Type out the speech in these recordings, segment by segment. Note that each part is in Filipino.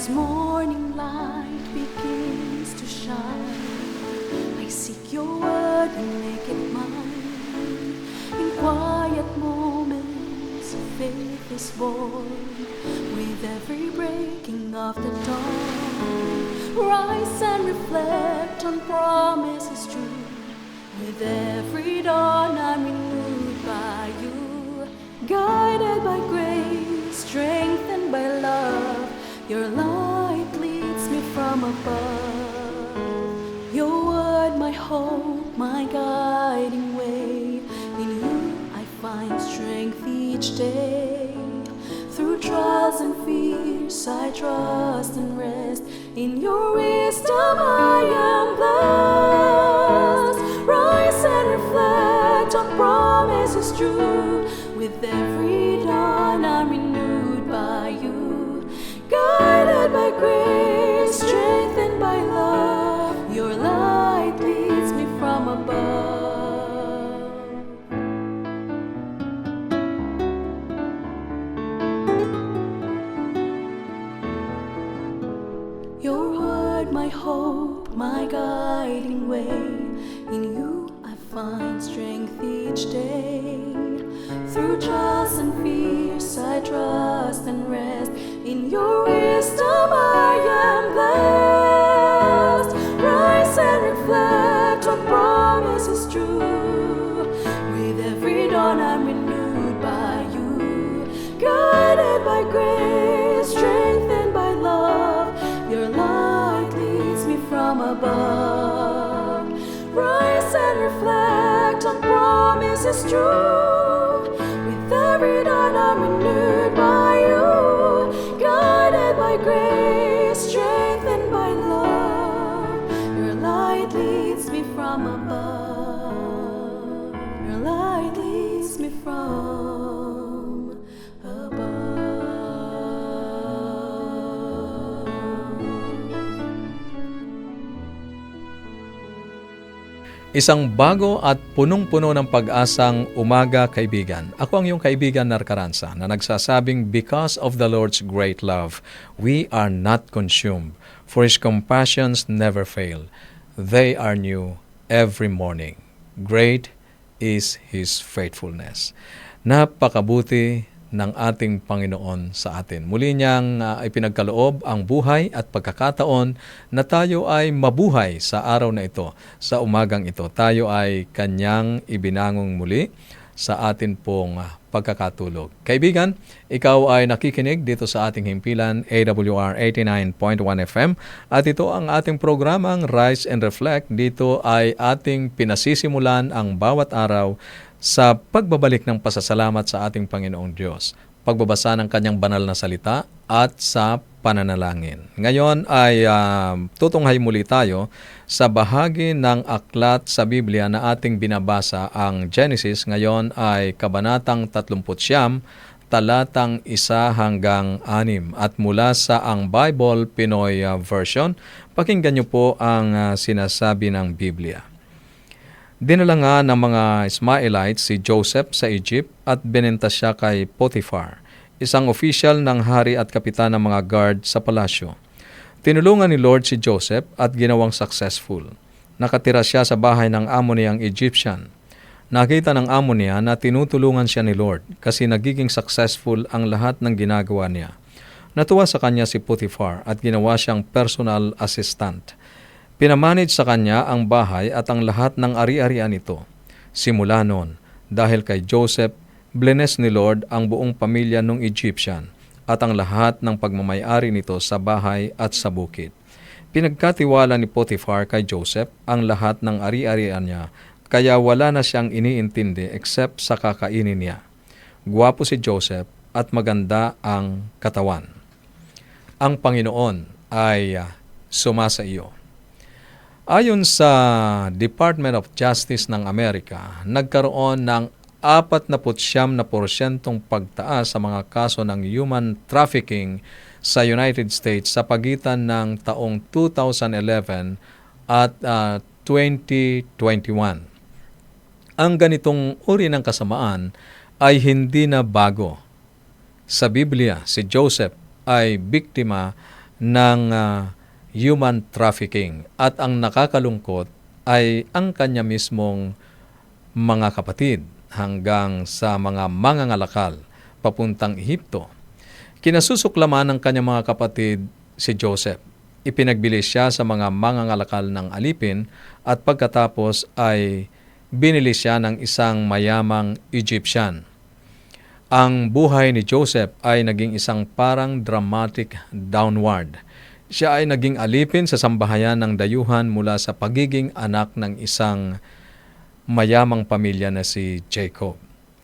As morning light begins to shine, I seek your word and make it mine. In quiet moments, faith is born. With every breaking of the dawn, rise and reflect on promises true. With every dawn, I'm renewed by you. Guided by grace, strengthened by love, your light leads me from above. Your word, my hope, my guiding way. In you I find strength each day. Through trials and fears I trust and rest. In your wisdom I am blessed. Rise and reflect on promises true. With every dawn I'm renewed by you. Guided by grace, strengthened by love, your light leads me from above. Your word, my hope, my guiding way. In you I find strength each day. Through trials and fears I trust and rest. In your wisdom I am blessed. Rise and reflect on promises true. With every dawn I'm renewed by you. Guided by grace, strengthened by love, your light leads me from above. Rise and reflect on promises true. With every dawn I'm renewed by you. Guided by grace, strengthened by love, your light leads me from above. Your light leads me from above. Isang bago at punong-puno ng pag-asang umaga, kaibigan. Ako ang iyong kaibigan, Narcaranza, na nagsasabing, because of the Lord's great love, we are not consumed, for His compassions never fail. They are new every morning. Great is His faithfulness. Napakabuti ng ating Panginoon sa atin. Muli niyang ipinagkaloob ang buhay at pagkakataon na tayo ay mabuhay sa araw na ito, sa umagang ito. Tayo ay Kanyang ibinangong muli sa atin pong pagkakatulog. Kaibigan, ikaw ay nakikinig dito sa ating himpilan AWR 89.1 FM at ito ang ating programang Rise and Reflect. Dito ay ating pinasisimulan ang bawat araw sa pagbabalik ng pasasalamat sa ating Panginoong Diyos, pagbabasa ng Kanyang banal na salita at sa pananalangin. Ngayon ay tutunghay muli tayo sa bahagi ng aklat sa Biblia na ating binabasa, ang Genesis. Ngayon ay Kabanatang 39, talatang 1 hanggang 6. At mula sa ang Bible Pinoy version, pakinggan niyo po ang sinasabi ng Biblia. Dinala nga ng mga Ismaelites si Joseph sa Egypt at binenta siya kay Potiphar, isang official ng hari at kapitan ng mga guard sa palasyo. Tinulungan ni Lord si Joseph at ginawang successful. Nakatira siya sa bahay ng amo niyang Egyptian. Nakita ng amo niya na tinutulungan siya ni Lord kasi nagiging successful ang lahat ng ginagawa niya. Natuwa sa kanya si Potiphar at ginawa siyang personal assistant. Pinamanage sa kanya ang bahay at ang lahat ng ari-arian nito. Simula noon, dahil kay Joseph, blines ni Lord ang buong pamilya ng Egyptian at ang lahat ng pagmamayari nito sa bahay at sa bukid. Pinagkatiwala ni Potiphar kay Joseph ang lahat ng ari-arian niya, kaya wala na siyang iniintindi except sa kakainin niya. Gwapo si Joseph at maganda ang katawan. Ang Panginoon ay sumasa iyo. Ayon sa Department of Justice ng Amerika, nagkaroon ng 49% pagtaas sa mga kaso ng human trafficking sa United States sa pagitan ng taong 2011 at 2021. Ang ganitong uri ng kasamaan ay hindi na bago. Sa Biblia, si Joseph ay biktima ng human trafficking. At ang nakakalungkot ay ang kanya mismong mga kapatid hanggang sa mga mangangalakal papuntang Ehipto. Kinasusuklaman ng kanyang mga kapatid si Joseph. Ipinagbili siya sa mga mangangalakal ng alipin at pagkatapos ay binili siya ng isang mayamang Egyptian. Ang buhay ni Joseph ay naging isang parang dramatic downward. Siya ay naging alipin sa sambahayan ng dayuhan mula sa pagiging anak ng isang mayamang pamilya na si Jacob.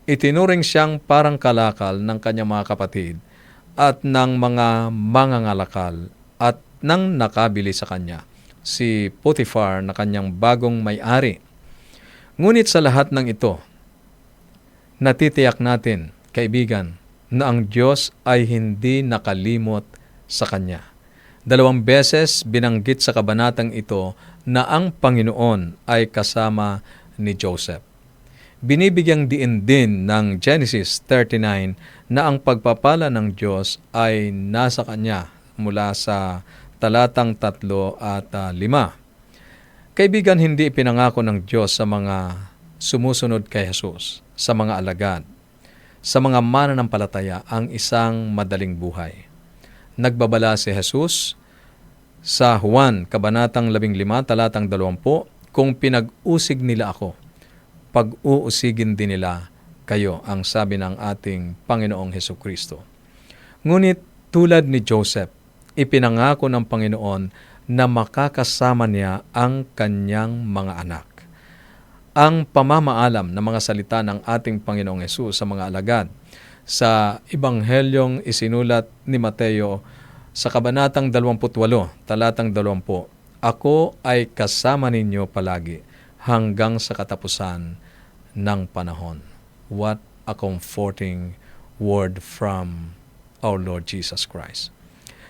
Itinuring siyang parang kalakal ng kanyang mga kapatid at ng mga mangangalakal at ng nakabili sa kanya, si Potiphar na kanyang bagong may-ari. Ngunit sa lahat ng ito, natitiyak natin, kaibigan, na ang Diyos ay hindi nakalimot sa kanya. 2 beses binanggit sa kabanatang ito na ang Panginoon ay kasama ni Joseph. Binibigyang diin din ng Genesis 39 na ang pagpapala ng Diyos ay nasa kanya mula sa talatang 3 at 5. Kaibigan, hindi ipinangako ng Diyos sa mga sumusunod kay Jesus, sa mga alagad, sa mga mananampalataya ang isang madaling buhay. Nagbabala si Jesus sa Juan, kabanatang 15, talatang 20, kung pinag-usig nila ako, pag-uusigin din nila kayo, ang sabi ng ating Panginoong Hesukristo. Ngunit tulad ni Joseph, ipinangako ng Panginoon na makakasama niya ang kanyang mga anak. Ang pamamaalam ng mga salita ng ating Panginoong Hesus sa mga alagad sa Ebanghelyong isinulat ni Mateo sa kabanatang 28, talatang 20, "Ako ay kasama ninyo palagi hanggang sa katapusan ng panahon." What a comforting word from our Lord Jesus Christ.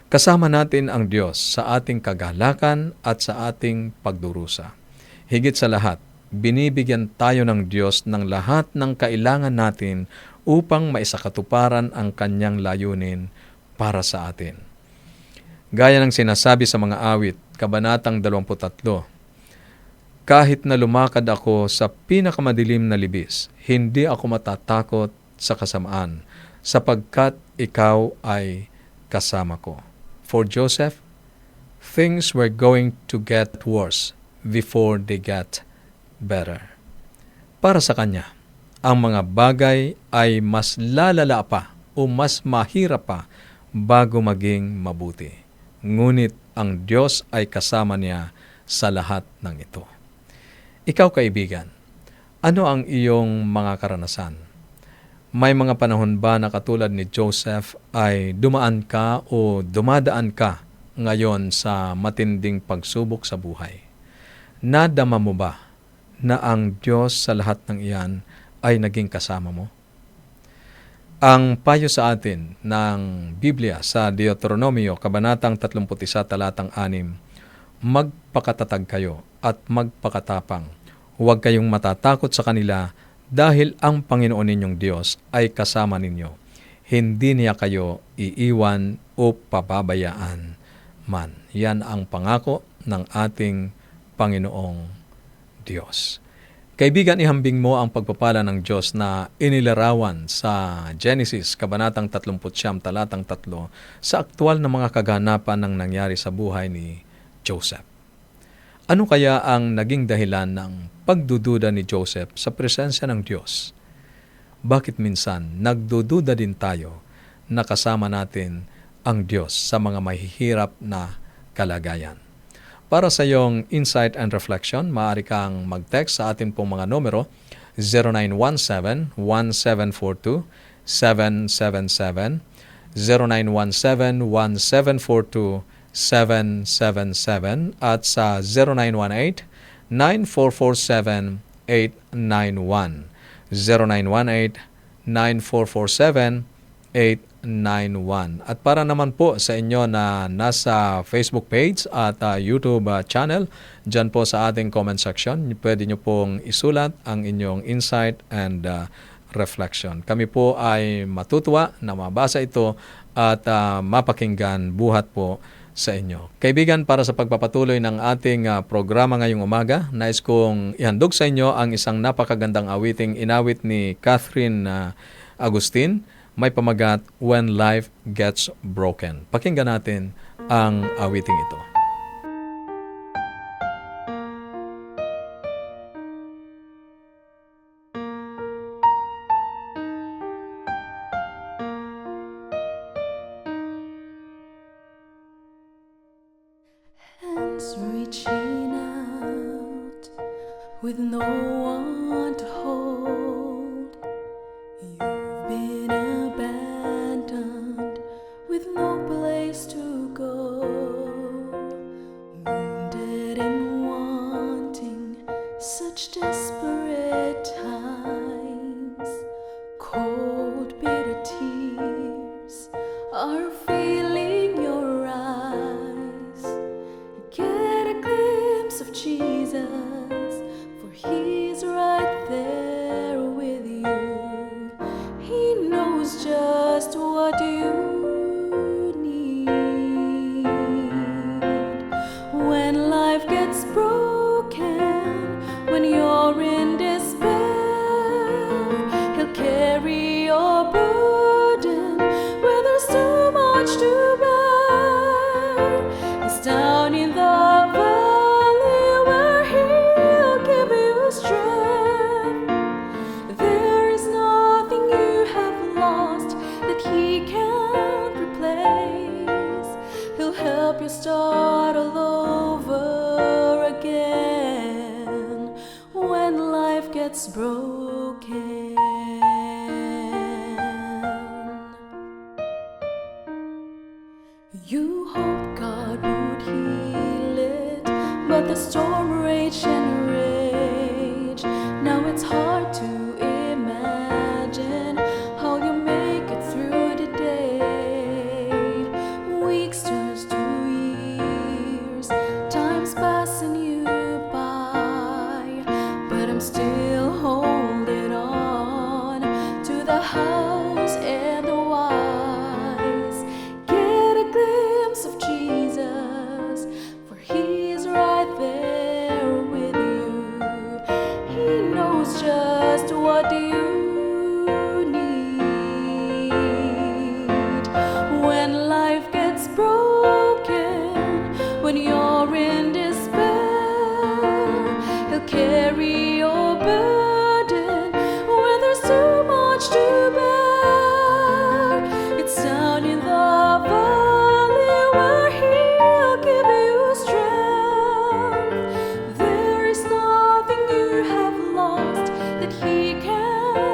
Kasama natin ang Diyos sa ating kagalakan at sa ating pagdurusa. Higit sa lahat, binibigyan tayo ng Diyos ng lahat ng kailangan natin upang maisakatuparan ang kanyang layunin para sa atin. Gaya ng sinasabi sa mga awit, kabanatang 23, "Kahit na lumakad ako sa pinakamadilim na libis, hindi ako matatakot sa kasamaan, sapagkat ikaw ay kasama ko." For Joseph, things were going to get worse before they got better. Para sa kanya, ang mga bagay ay mas lalala pa o mas mahirap pa bago maging mabuti. Ngunit ang Diyos ay kasama niya sa lahat ng ito. Ikaw, kaibigan, ano ang iyong mga karanasan? May mga panahon ba na katulad ni Joseph ay dumaan ka o dumadaan ka ngayon sa matinding pagsubok sa buhay? Nadama mo ba na ang Diyos sa lahat ng iyan ay naging kasama mo? Ang payo sa atin ng Biblia sa Deuteronomio, kabanatang 31, talatang 6, "Magpakatatag kayo at magpakatapang. Huwag kayong matatakot sa kanila, dahil ang Panginoon ninyong Diyos ay kasama ninyo. Hindi niya kayo iiwan o pababayaan man." Yan ang pangako ng ating Panginoong Diyos. Kaibigan, ihambing mo ang pagpapala ng Diyos na inilarawan sa Genesis, kabanatang 30, talatang 3, sa aktwal na mga kaganapan ng nangyari sa buhay ni Joseph. Ano kaya ang naging dahilan ng pagdududa ni Joseph sa presensya ng Diyos? Bakit minsan nagdududa din tayo na kasama natin ang Diyos sa mga mahihirap na kalagayan? Para sa iyong insight and reflection, maaari kang mag-text sa atin pong mga numero 0917-1742-777, 0917-1742-777, at sa 0918-9447-891. 0918-9447-891. At para naman po sa inyo na nasa Facebook page at YouTube channel, dyan po sa ating comment section, pwede nyo pong isulat ang inyong insight and reflection. Kami po ay matutuwa na mabasa ito at mapakinggan buhat po sa inyo. Kaibigan, para sa pagpapatuloy ng ating programa ngayong umaga, nais kong ihandog sa inyo ang isang napakagandang awiting inawit ni Catherine Agustin. May pamagat, When Life Gets Broken. Pakinggan natin ang awiting ito. Hands reaching out with no one to hold. You've been abandoned with no place to go. Wounded and wanting such desperate times. Cold, bitter tears are filling your eyes. Get a glimpse of Jesus, for He's right there with you. He knows just what you need. When life gets broken, when you're in despair, He'll carry your burden where there's too much to bear. He's down in the valley where He'll give you strength. There is nothing you have lost that He can't replace. He'll help you start all over again when life gets broken. You hope God would heal it, but the storm raged and raged. Now it's hard to imagine how you make it through the day. Weeks turns to years, time's passing you by, but I'm still holding on to the house and the wise. Get a glimpse of Jesus, for He's right there with you. He knows just what you need. When life gets broken, when you're in despair, He'll carry your burden where there's too much to bear. It's down in the valley where He'll give you strength. There is nothing you have lost that He can't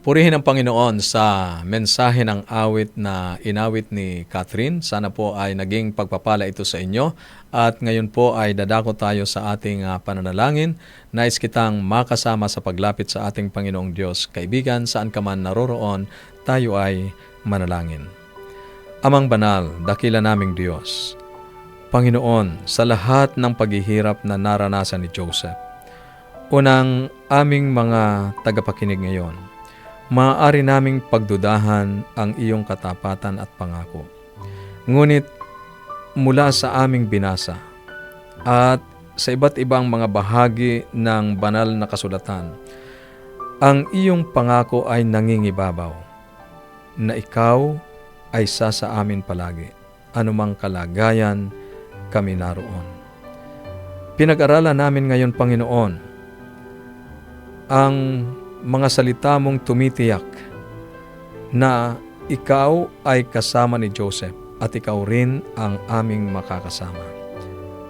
Purihin ang Panginoon sa mensahe ng awit na inawit ni Catherine. Sana po ay naging pagpapala ito sa inyo. At ngayon po ay dadako tayo sa ating pananalangin. Nais kitang makasama sa paglapit sa ating Panginoong Diyos. Kaibigan, saan ka man naroroon, tayo ay manalangin. Amang banal, dakila naming Diyos. Panginoon, sa lahat ng paghihirap na naranasan ni Joseph, unang aming mga tagapakinig ngayon, maaari naming pagdudahan ang iyong katapatan at pangako. Ngunit mula sa aming binasa at sa iba't ibang mga bahagi ng banal na kasulatan, ang iyong pangako ay nangingibabaw na ikaw ay sa amin palagi, anumang kalagayan kami naroon. Pinag-aralan namin ngayon, Panginoon, ang mga salita mong tumitiyak na ikaw ay kasama ni Joseph at ikaw rin ang aming makakasama.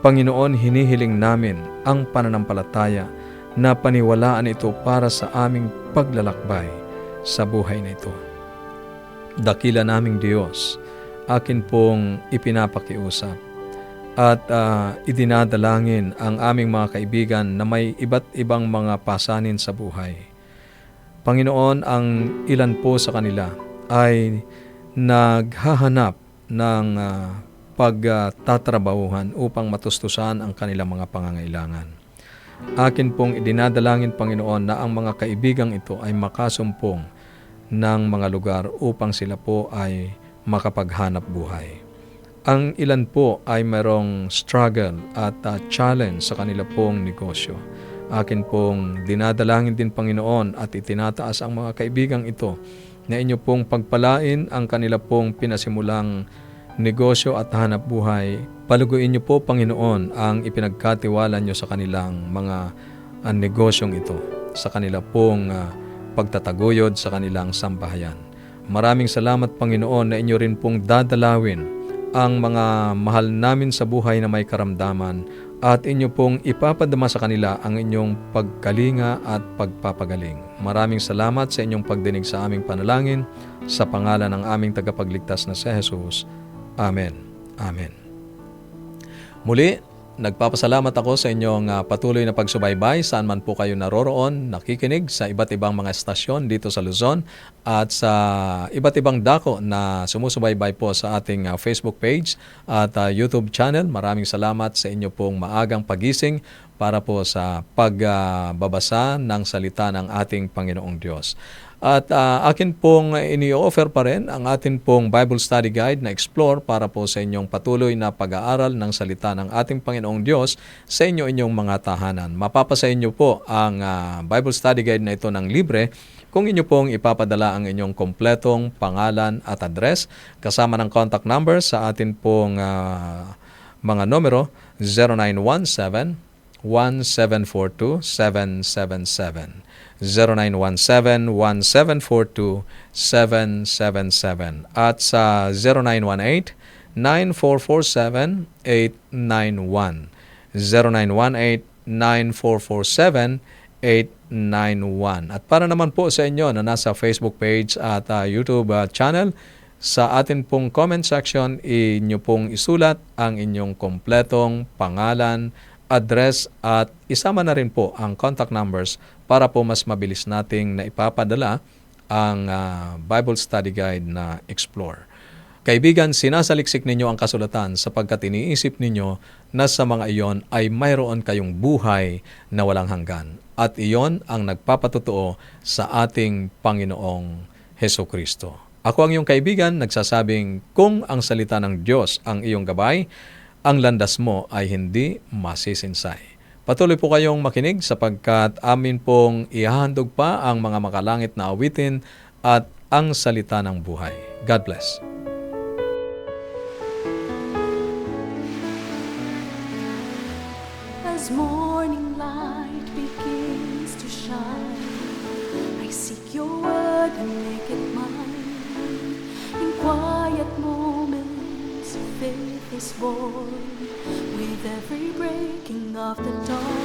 Panginoon, hinihiling namin ang pananampalataya na paniwalaan ito para sa aming paglalakbay sa buhay na ito. Dakila naming Diyos, akin pong ipinapakiusap at idinadalangin ang aming mga kaibigan na may iba't ibang mga pasanin sa buhay. Panginoon, ang ilan po sa kanila ay naghahanap ng pagtatrabahuhan upang matustusan ang kanilang mga pangangailangan. Akin pong idinadalangin, Panginoon, na ang mga kaibigang ito ay makasumpong ng mga lugar upang sila po ay makapaghanap buhay. Ang ilan po ay mayroong struggle at challenge sa kanila pong negosyo. Akin pong dinadalangin din, Panginoon, at itinataas ang mga kaibigang ito na inyo pong pagpalain ang kanila pong pinasimulang negosyo at hanap buhay. Paluguin niyo po, Panginoon, ang ipinagkatiwala niyo sa kanilang mga negosyong ito, sa kanila pong pagtataguyod sa kanilang sambahayan. Maraming salamat, Panginoon, na inyo rin pong dadalawin ang mga mahal namin sa buhay na may karamdaman at inyo pong ipapadama sa kanila ang inyong pagkalinga at pagpapagaling. Maraming salamat sa inyong pagdinig sa aming panalangin sa pangalan ng aming tagapagligtas na si Jesus. Amen. Amen. Muli, nagpapasalamat ako sa inyong patuloy na pagsubaybay saan man po kayo naroroon, nakikinig sa iba't ibang mga estasyon dito sa Luzon at sa iba't ibang dako na sumusubaybay po sa ating Facebook page at YouTube channel. Maraming salamat sa inyo pong maagang pagising para po sa pagbabasa ng salita ng ating Panginoong Diyos. At akin pong ini-offer pa rin ang atin pong Bible Study Guide na Explore para po sa inyong patuloy na pag-aaral ng salita ng ating Panginoong Diyos sa inyong mga tahanan. Mapapasa inyo po ang Bible Study Guide na ito ng libre kung inyo pong ipapadala ang inyong kompletong pangalan at address kasama ng contact number sa atin pong mga numero 0917 1742-777. 0917-1742-777 at sa 0918-9447-891. 0918-9447-891. At para naman po sa inyo na nasa Facebook page at YouTube channel, sa atin pong comment section, inyo pong isulat ang inyong kompletong pangalan, address at isama na rin po ang contact numbers para po mas mabilis nating na ipapadala ang Bible Study Guide na Explore. Kaibigan, sinasaliksik ninyo ang kasulatan sapagkat iniisip ninyo na sa mga iyon ay mayroon kayong buhay na walang hanggan. At iyon ang nagpapatotoo sa ating Panginoong Hesukristo. Ako ang iyong kaibigan, nagsasabing kung ang salita ng Diyos ang iyong gabay, ang landas mo ay hindi masisinsay. Patuloy po kayong makinig sapagkat amin pong ihahandog pa ang mga makalangit na awitin at ang salita ng buhay. God bless. As morning light begins to shine, I seek your word and make it mine. In quiet moments, faith is born. With every breaking of the dawn,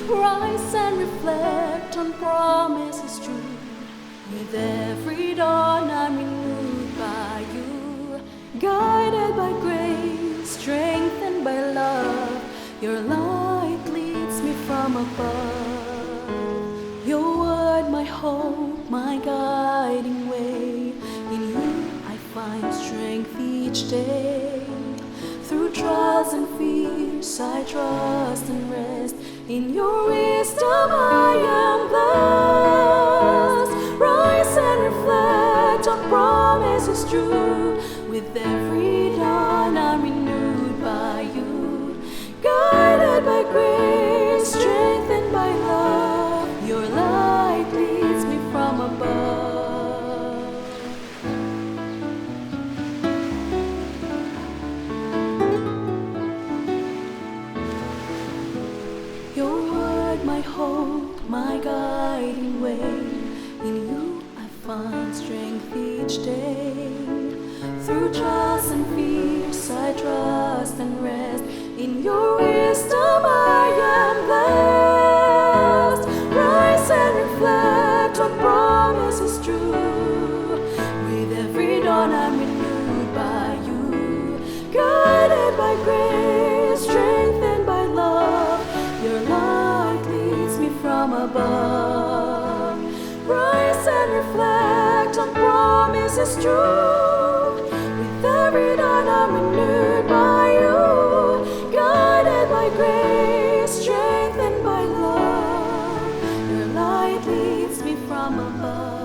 rise and reflect on promises true. With every dawn I'm renewed by you, guided by grace, strengthened by love. Your light leads me from above. Your word, my hope, my guiding way. In you I find strength each day. Through trials and fears I trust and rest. In your wisdom I am blessed. Rise and reflect on promises true. With every dawn I'm renewed by you, guided by grace, strengthened by love. Your light leads me from above. Your word, my hope, my guiding way. In you I find strength each day. Through trials and fears I trust and rest. In your wisdom I am blessed. Rise and reflect on promises true. With every dawn I'm renewed by you, guided by grace, strengthened by love. Your light leads me from above. Rise and reflect on promises true. With every dawn I'm renewed by you, guided by grace, strengthened by love. Your light leads me from above.